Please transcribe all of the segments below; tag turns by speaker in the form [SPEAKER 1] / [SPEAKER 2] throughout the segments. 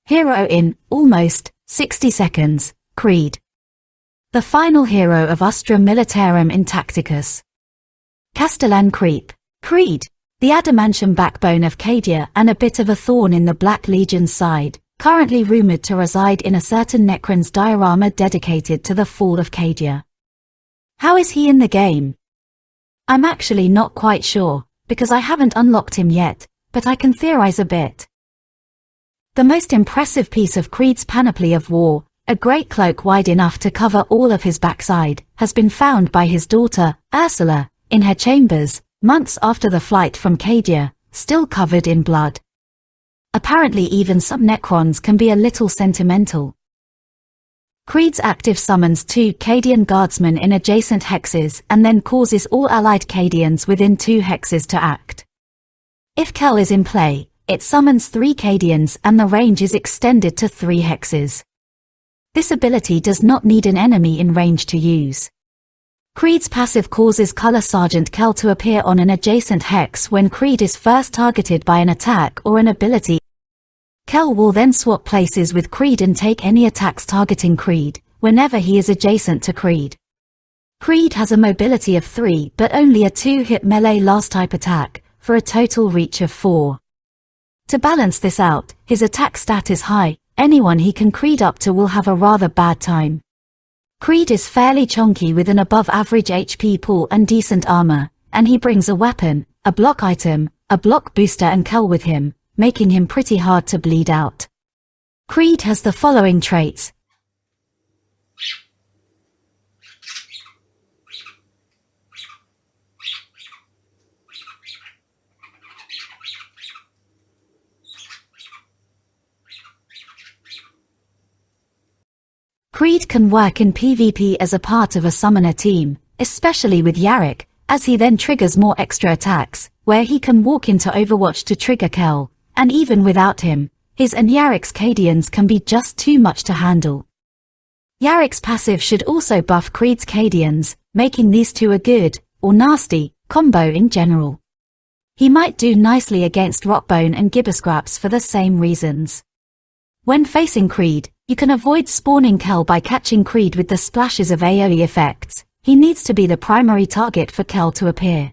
[SPEAKER 1] Hero in, almost, 60 seconds, Creed. The final hero of Astra Militarum in Tacticus. Castellan Creep. Creed, the adamantium backbone of Cadia and a bit of a thorn in the Black Legion's side, currently rumored to reside in a certain Necron's diorama dedicated to the fall of Cadia. How is he in the game? I'm actually not quite sure, because I haven't unlocked him yet, but I can theorize a bit. The most impressive piece of Creed's panoply of war, a great cloak wide enough to cover all of his backside, has been found by his daughter, Ursula, in her chambers, months after the flight from Cadia, still covered in blood. Apparently even some Necrons can be a little sentimental. Creed's active summons 2 Cadian guardsmen in adjacent hexes and then causes all allied Cadians within 2 hexes to act. If Kel is in play, it summons 3 Cadians and the range is extended to 3 hexes. This ability does not need an enemy in range to use. Creed's passive causes Color Sergeant Kel to appear on an adjacent hex when Creed is first targeted by an attack or an ability. Kel will then swap places with Creed and take any attacks targeting Creed, whenever he is adjacent to Creed. Creed has a mobility of 3 but only a 2-hit melee last type attack, for a total reach of 4. To balance this out, his attack stat is high, anyone he can Creed up to will have a rather bad time. Creed is fairly chonky with an above average HP pool and decent armor, and he brings a weapon, a block item, a block booster and Kel with him, making him pretty hard to bleed out. Creed has the following traits. Creed can work in PvP as a part of a summoner team, especially with Yarick, as he then triggers more extra attacks, where he can walk into Overwatch to trigger Kel, and even without him, his and Yarick's Cadians can be just too much to handle. Yarick's passive should also buff Creed's Cadians, making these two a good, or nasty, combo in general. He might do nicely against Rockbone and Gibberscraps for the same reasons. When facing Creed, you can avoid spawning Kel by catching Creed with the splashes of AoE effects. He needs to be the primary target for Kel to appear.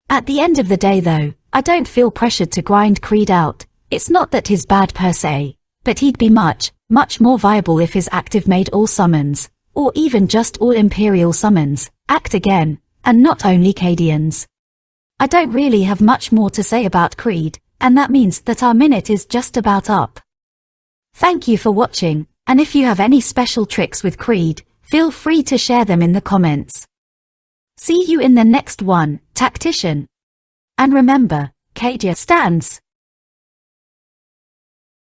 [SPEAKER 1] At the end of the day though, I don't feel pressured to grind Creed out. It's not that he's bad per se, but he'd be much more viable if his active made all summons, or even just all Imperial summons, act again, and not only Cadians. I don't really have much more to say about Creed, and that means that our minute is just about up. Thank you for watching, and if you have any special tricks with Creed, feel free to share them in the comments. See you in the next one, Tactician. And remember, Cadia stands.